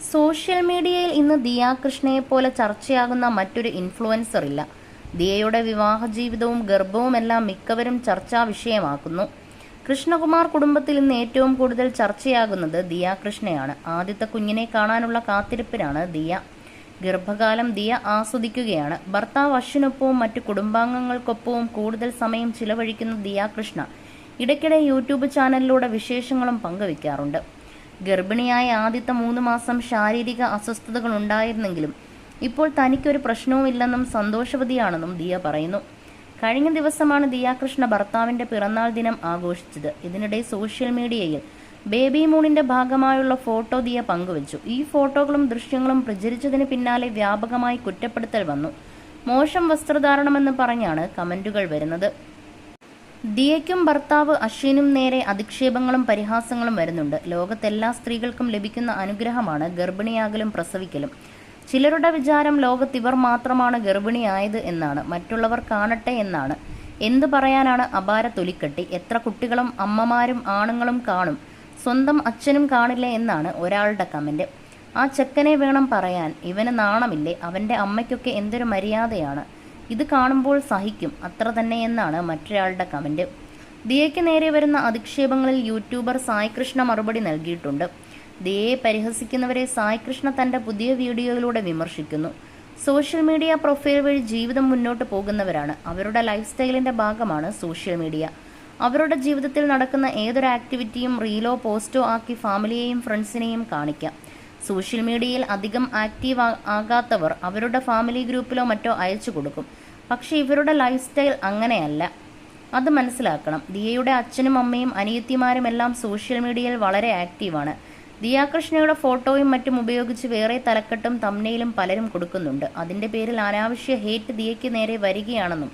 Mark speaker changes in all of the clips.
Speaker 1: Social മീഡിയയിൽ ഇന്ന് ദിയ കൃഷ്ണയെ പോലെ ചർച്ചയാകുന്ന മറ്റൊരു ഇൻഫ്ലുവൻസർ ഇല്ല. ദിയയുടെ വിവാഹ ജീവിതവും ഗർഭവുമെല്ലാം മിക്കവരും ചർച്ചാ വിഷയമാക്കുന്നു. കൃഷ്ണകുമാർ കുടുംബത്തിൽ ഇന്ന് ഏറ്റവും കൂടുതൽ ചർച്ചയാകുന്നത് ദിയ കൃഷ്ണയാണ്. ആദ്യത്തെ കുഞ്ഞിനെ കാണാനുള്ള കാത്തിരിപ്പിലാണ് ദിയ. ഗർഭകാലം ദിയ ആസ്വദിക്കുകയാണ്. ഭർത്താവ് അശ്വിനൊപ്പവും മറ്റു കുടുംബാംഗങ്ങൾക്കൊപ്പവും കൂടുതൽ സമയം ചിലവഴിക്കുന്ന ദിയ കൃഷ്ണ ഇടയ്ക്കിടെ യൂട്യൂബ് ചാനലിലൂടെ വിശേഷങ്ങളും പങ്കുവയ്ക്കാറുണ്ട്. ഗർഭിണിയായ ആദ്യത്തെ 3 മാസം ശാരീരിക അസ്വസ്ഥതകൾ ഉണ്ടായിരുന്നെങ്കിലും ഇപ്പോൾ തനിക്കൊരു പ്രശ്നവുമില്ലെന്നും സന്തോഷവതിയാണെന്നും ദിയ പറയുന്നു. കഴിഞ്ഞ ദിവസമാണ് ദിയ കൃഷ്ണ ഭർത്താവിന്റെ പിറന്നാൾ ദിനം ആഘോഷിച്ചത്. ഇതിനിടെ സോഷ്യൽ മീഡിയയിൽ ബേബി മൂണിന്റെ ഭാഗമായുള്ള ഫോട്ടോ ദിയ പങ്കുവച്ചു. ഈ ഫോട്ടോകളും ദൃശ്യങ്ങളും പ്രചരിച്ചതിന് പിന്നാലെ വ്യാപകമായി കുറ്റപ്പെടുത്തൽ വന്നു. മോശം വസ്ത്രധാരണമെന്ന് പറഞ്ഞാണ് കമന്റുകൾ വരുന്നത്. ദിയയ്ക്കും ഭർത്താവ് അശ്വിനും നേരെ അധിക്ഷേപങ്ങളും പരിഹാസങ്ങളും വരുന്നുണ്ട്. ലോകത്തെല്ലാ സ്ത്രീകൾക്കും ലഭിക്കുന്ന അനുഗ്രഹമാണ് ഗർഭിണിയാകലും പ്രസവിക്കലും. ചിലരുടെ വിചാരം ലോകത്ത് ഇവർ മാത്രമാണ് ഗർഭിണിയായത് എന്നാണ്, മറ്റുള്ളവർ കാണട്ടെ എന്നാണ്. എന്തു പറയാനാണ് അപാര തൊലിക്കെട്ടി. എത്ര കുട്ടികളും അമ്മമാരും ആണുങ്ങളും കാണും, സ്വന്തം അച്ഛനും കാണില്ലേ എന്നാണ് ഒരാളുടെ കമന്റ്. ആ ചെക്കനെ വേണം പറയാൻ, ഇവന് നാണമില്ലേ, അവന്റെ അമ്മയ്ക്കൊക്കെ എന്തൊരു മര്യാദയാണ്, ഇത് കാണുമ്പോൾ സഹിക്കും, അത്ര തന്നെ എന്നാണ് മറ്റൊരാളുടെ കമന്റ്. ദിയയ്ക്ക് നേരെ വരുന്ന അധിക്ഷേപങ്ങളിൽ യൂട്യൂബർ സായ് കൃഷ്ണ മറുപടി നൽകിയിട്ടുണ്ട്. ദിയയെ പരിഹസിക്കുന്നവരെ സായ് കൃഷ്ണ തന്റെ പുതിയ വീഡിയോയിലൂടെ വിമർശിക്കുന്നു. സോഷ്യൽ മീഡിയ പ്രൊഫൈൽ വഴി ജീവിതം മുന്നോട്ട് പോകുന്നവരാണ്. അവരുടെ ലൈഫ് സ്റ്റൈലിന്റെ ഭാഗമാണ് സോഷ്യൽ മീഡിയ. അവരുടെ ജീവിതത്തിൽ നടക്കുന്ന ഏതൊരു ആക്ടിവിറ്റിയും റീലോ പോസ്റ്റോ ആക്കി ഫാമിലിയെയും ഫ്രണ്ട്സിനെയും കാണിക്കാം. സോഷ്യൽ മീഡിയയിൽ അധികം ആക്റ്റീവ് ആകാത്തവർ അവരുടെ ഫാമിലി ഗ്രൂപ്പിലോ മറ്റോ അയച്ചു കൊടുക്കും. പക്ഷെ ഇവരുടെ ലൈഫ് സ്റ്റൈൽ അങ്ങനെയല്ല, അത് മനസ്സിലാക്കണം. ദിയയുടെ അച്ഛനും അമ്മയും അനിയത്തിമാരുമെല്ലാം സോഷ്യൽ മീഡിയയിൽ വളരെ ആക്റ്റീവാണ്. ദിയ കൃഷ്ണയുടെ ഫോട്ടോയും മറ്റും ഉപയോഗിച്ച് വേറെ തലക്കെട്ടും തംബ്നെയിലും പലരും കൊടുക്കുന്നുണ്ട്. അതിന്റെ പേരിൽ അനാവശ്യ ഹേറ്റ് ദിയയ്ക്ക് നേരെ വരികയാണെന്നും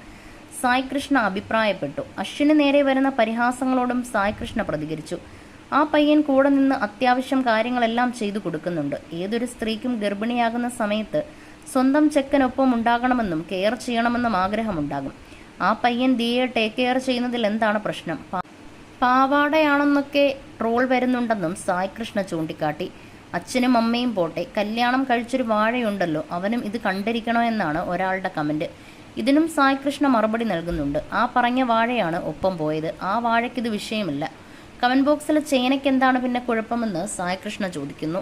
Speaker 1: സായ് കൃഷ്ണ അഭിപ്രായപ്പെട്ടു. അശ്വിന് നേരെ വരുന്ന പരിഹാസങ്ങളോടും സായ് കൃഷ്ണ പ്രതികരിച്ചു. ആ പയ്യൻ കൂടെ നിന്ന് അത്യാവശ്യം കാര്യങ്ങളെല്ലാം ചെയ്തു കൊടുക്കുന്നുണ്ട്. ഏതൊരു സ്ത്രീക്കും ഗർഭിണിയാകുന്ന സമയത്ത് സ്വന്തം ചെക്കനൊപ്പം ഉണ്ടാകണമെന്നും കെയർ ചെയ്യണമെന്നും ആഗ്രഹമുണ്ടാകും. ആ പയ്യൻ ദിയയെ ടേക്ക് കെയർ ചെയ്യുന്നതിൽ എന്താണ് പ്രശ്നം? പാവാടയാണെന്നൊക്കെ ട്രോൾ വരുന്നുണ്ടെന്നും സായ് കൃഷ്ണ ചൂണ്ടിക്കാട്ടി. അച്ഛനും അമ്മയും പോട്ടെ, കല്യാണം കഴിച്ചൊരു വാഴയുണ്ടല്ലോ, അവനും ഇത് കണ്ടിരിക്കണോ എന്നാണ് ഒരാളുടെ കമന്റ്. ഇതിനും സായ് കൃഷ്ണ മറുപടി നൽകുന്നുണ്ട്. ആ പറഞ്ഞ വാഴയാണ് ഒപ്പം പോയത്, ആ വാഴയ്ക്കിത് വിഷയമില്ല. കമന്റ് ബോക്സിലെ ചേനയ്ക്ക് എന്താണ് പിന്നെ കുഴപ്പമെന്ന് സായ് കൃഷ്ണ ചോദിക്കുന്നു.